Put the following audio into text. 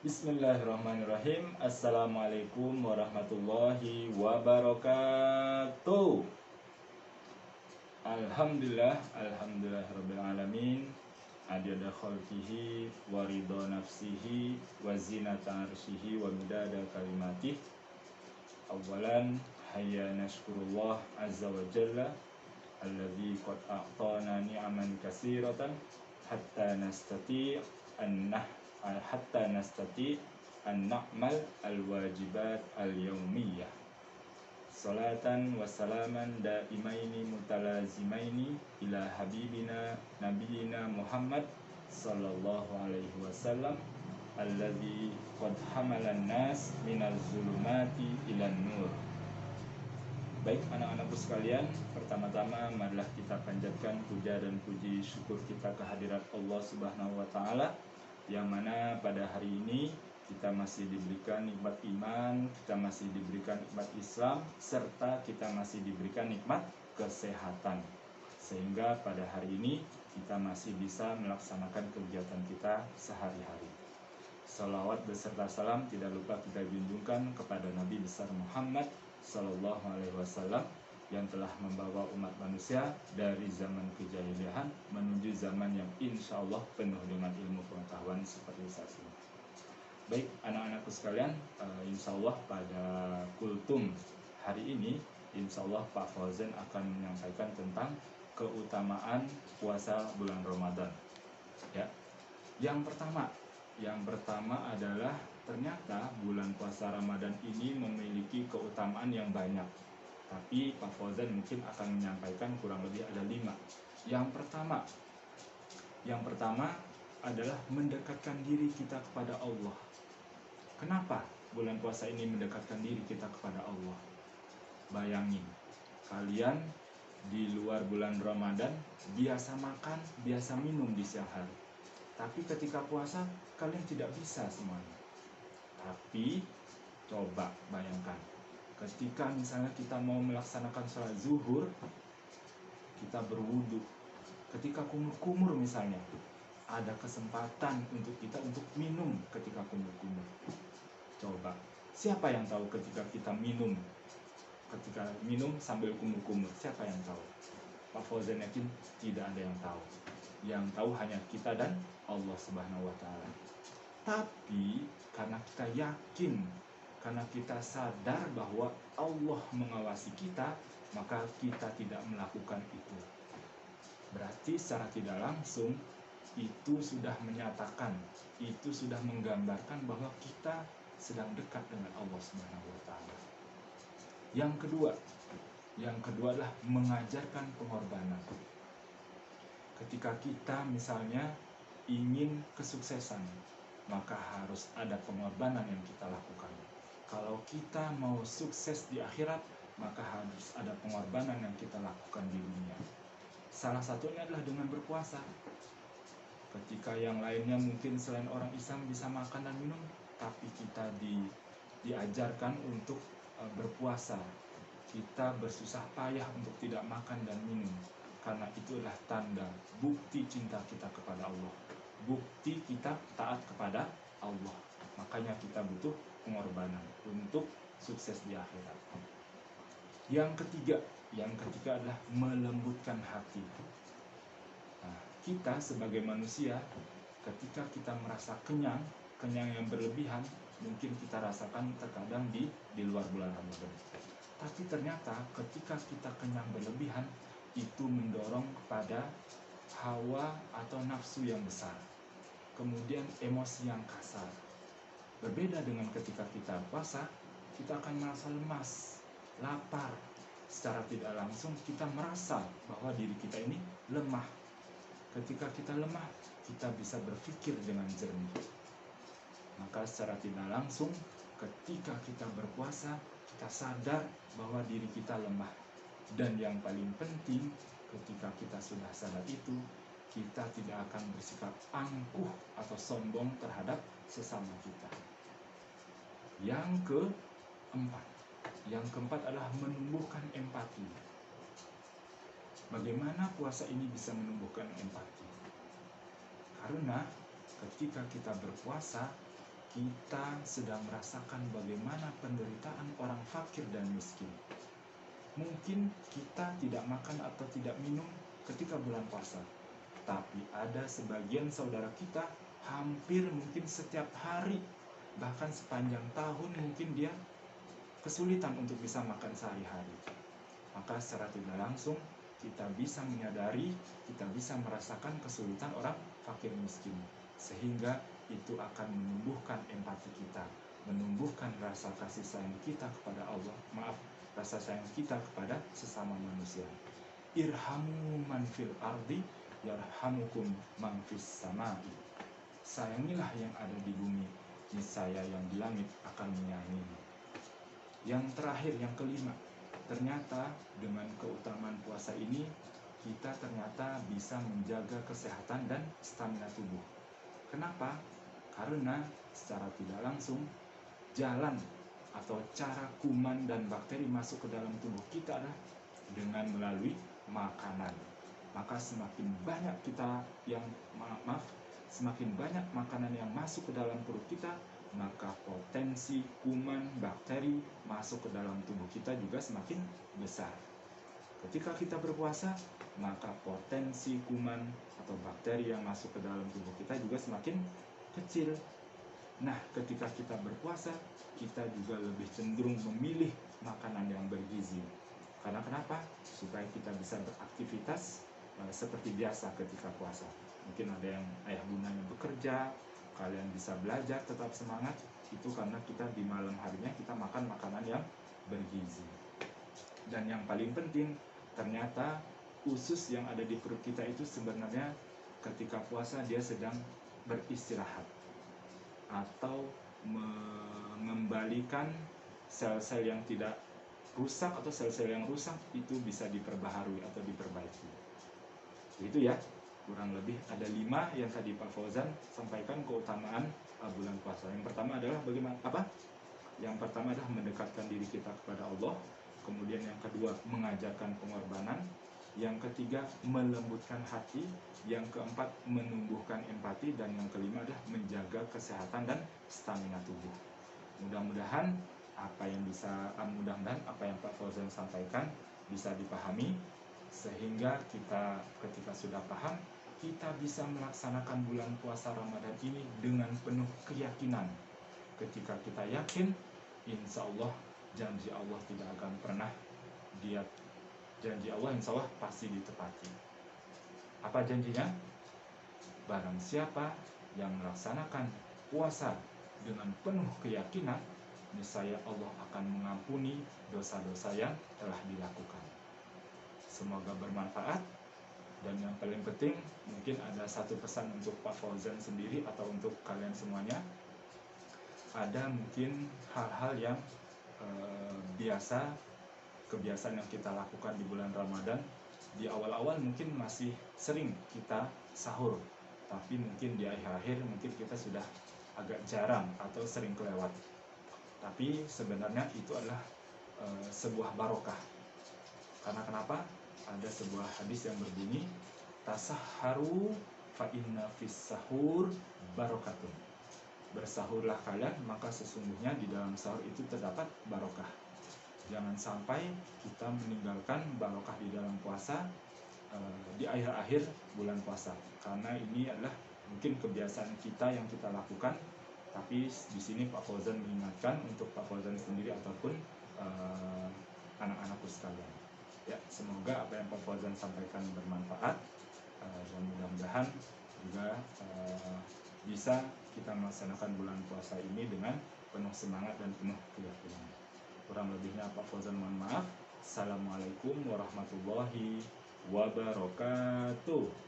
Bismillahirrahmanirrahim. Assalamualaikum warahmatullahi wabarakatuh. Alhamdulillah alamin. Adada khalqihi wa ridha nafsihi wa zinata arsyihi wa midada kalimatih. Awalan hayya nashkurullah azza wa jalla alladzi qad a'tana ni'aman katsiratan hatta nastati' an hatta nastati an na'mal al-wajibat al-yawmiyah. Salatan wa salaman daimaini mutalazimaini ila habibina nabiyina Muhammad sallallahu alaihi wasallam alladzi qad hamalan nas minal zulumati ilan nur. Baik anak-anakku sekalian, pertama-tama marilah kita panjatkan puja dan puji syukur kita kehadirat Allah Subhanahu wa taala, yang mana pada hari ini kita masih diberikan nikmat iman, kita masih diberikan nikmat Islam, serta kita masih diberikan nikmat kesehatan. Sehingga pada hari ini kita masih bisa melaksanakan kegiatan kita sehari-hari. Salawat beserta salam tidak lupa kita junjungkan kepada Nabi besar Muhammad Sallallahu Alaihi Wasallam yang telah membawa umat manusia dari zaman kejahilian menuju zaman yang insya Allah penuh dengan ilmu pengetahuan seperti saat ini. Baik anak-anakku sekalian, insya Allah pada kultum hari ini insya Allah Pak Fauzan akan menyampaikan tentang keutamaan puasa bulan Ramadan. Ya, yang pertama adalah ternyata bulan puasa Ramadan ini memiliki keutamaan yang banyak. Tapi Pak Fauzan mungkin akan menyampaikan kurang lebih ada 5. Yang pertama adalah mendekatkan diri kita kepada Allah. Kenapa bulan puasa ini mendekatkan diri kita kepada Allah? Bayangin, kalian di luar bulan Ramadan biasa makan, biasa minum di siang hari. Tapi ketika puasa kalian tidak bisa semuanya. Tapi coba bayangkan, ketika misalnya kita mau melaksanakan sholat zuhur, kita berwudu. Ketika kumur-kumur misalnya, ada kesempatan untuk kita untuk minum ketika kumur-kumur. Coba, siapa yang tahu ketika kita minum? Ketika minum sambil kumur-kumur, siapa yang tahu? Pak Fauzan yakin tidak ada yang tahu. Yang tahu hanya kita dan Allah Subhanahu wa taala. Tapi karena kita yakin, karena kita sadar bahwa Allah mengawasi kita, maka kita tidak melakukan itu. Berarti secara tidak langsung itu sudah menyatakan, itu sudah menggambarkan bahwa kita sedang dekat dengan Allah Subhanahu wa taala. Yang kedua adalah mengajarkan pengorbanan. Ketika kita misalnya ingin kesuksesan, maka harus ada pengorbanan yang kita lakukan. Kalau kita mau sukses di akhirat, maka harus ada pengorbanan yang kita lakukan di dunia. Salah satunya adalah dengan berpuasa. Ketika yang lainnya mungkin selain orang Islam bisa makan dan minum, tapi kita diajarkan untuk berpuasa. Kita bersusah payah untuk tidak makan dan minum, karena itulah tanda bukti cinta kita kepada Allah, bukti kita taat kepada Allah. Makanya kita butuh pengorbanan untuk sukses di akhirat. Yang ketiga adalah melembutkan hati. Nah, kita sebagai manusia, ketika kita merasa kenyang yang berlebihan, mungkin kita rasakan terkadang di luar bulan Ramadan. Tapi ternyata ketika kita kenyang berlebihan, itu mendorong kepada hawa atau nafsu yang besar, kemudian emosi yang kasar. Berbeda dengan ketika kita puasa, kita akan merasa lemas, lapar. Secara tidak langsung kita merasa bahwa diri kita ini lemah. Ketika kita lemah, kita bisa berpikir dengan jernih. Maka secara tidak langsung ketika kita berpuasa, kita sadar bahwa diri kita lemah. Dan yang paling penting, ketika kita sudah sadar itu, kita tidak akan bersikap angkuh atau sombong terhadap sesama kita. Yang keempat adalah menumbuhkan empati. Bagaimana puasa ini bisa menumbuhkan empati? Karena ketika kita berpuasa, kita sedang merasakan bagaimana penderitaan orang fakir dan miskin. Mungkin kita tidak makan atau tidak minum ketika bulan puasa, tapi ada sebagian saudara kita hampir mungkin setiap hari, bahkan sepanjang tahun mungkin dia kesulitan untuk bisa makan sehari-hari. Maka secara tidak langsung kita bisa menyadari, kita bisa merasakan kesulitan orang fakir miskin, sehingga itu akan menumbuhkan empati kita, menumbuhkan rasa kasih sayang kita kepada Allah, rasa sayang kita kepada sesama manusia. Irhamu man fil ardi yarhamukum man fis samai. Sayangilah yang ada di bumi, niscaya yang di langit akan menyayangimu. Yang terakhir, yang kelima, ternyata dengan keutamaan puasa ini kita ternyata bisa menjaga kesehatan dan stamina tubuh. Kenapa? Karena secara tidak langsung jalan atau cara kuman dan bakteri masuk ke dalam tubuh kita adalah dengan melalui makanan. Maka semakin banyak kita semakin banyak makanan yang masuk ke dalam perut kita, maka potensi kuman, bakteri masuk ke dalam tubuh kita juga semakin besar. Ketika kita berpuasa, maka potensi kuman atau bakteri yang masuk ke dalam tubuh kita juga semakin kecil. Nah, ketika kita berpuasa, kita juga lebih cenderung memilih makanan yang bergizi. Karena kenapa? Supaya kita bisa beraktivitas seperti biasa ketika puasa. Mungkin ada yang ayah bundanya bekerja, kalian bisa belajar tetap semangat, itu karena kita di malam harinya kita makan makanan yang bergizi. Dan yang paling penting, ternyata usus yang ada di perut kita itu sebenarnya ketika puasa dia sedang beristirahat atau mengembalikan sel-sel yang tidak rusak atau sel-sel yang rusak itu bisa diperbaharui atau diperbaiki. Itu ya, kurang lebih ada 5 yang tadi Pak Fauzan sampaikan keutamaan bulan puasa. Yang pertama adalah Yang pertama adalah mendekatkan diri kita kepada Allah. Kemudian yang kedua, mengajarkan pengorbanan. Yang ketiga, melembutkan hati. Yang keempat, menumbuhkan empati. Dan yang kelima adalah menjaga kesehatan dan stamina tubuh. Mudah-mudahan apa yang Pak Fauzan sampaikan bisa dipahami, sehingga kita ketika sudah paham, kita bisa melaksanakan bulan puasa Ramadan ini dengan penuh keyakinan. Ketika kita yakin, insya Allah janji Allah tidak akan pernah janji Allah insya Allah pasti ditepati. Apa janjinya? Barang siapa yang melaksanakan puasa dengan penuh keyakinan, niscaya Allah akan mengampuni dosa-dosa yang telah dilakukan. Semoga bermanfaat. Dan yang paling penting, mungkin ada satu pesan untuk Pak Fauzan sendiri atau untuk kalian semuanya. Ada mungkin hal-hal yang kebiasaan yang kita lakukan di bulan Ramadan. Di awal-awal mungkin masih sering kita sahur, tapi mungkin di akhir-akhir mungkin kita sudah agak jarang atau sering kelewat. Tapi sebenarnya itu adalah sebuah barokah. Karena kenapa? Ada sebuah hadis yang berbunyi, tasahharu fa inna fis sahur barokatun. Bersahurlah kalian, maka sesungguhnya di dalam sahur itu terdapat barokah. Jangan sampai kita meninggalkan barokah di dalam puasa di akhir-akhir bulan puasa, karena ini adalah mungkin kebiasaan kita yang kita lakukan. Tapi di sini Pak Fauzan mengingatkan untuk Pak Fauzan sendiri ataupun anak-anakku sekalian. Ya, semoga apa yang Pak Fauzan sampaikan bermanfaat, dan mudah-mudahan juga bisa kita melaksanakan bulan puasa ini dengan penuh semangat dan penuh keyakinan. Kurang lebihnya Pak Fauzan mohon maaf. Assalamualaikum warahmatullahi wabarakatuh.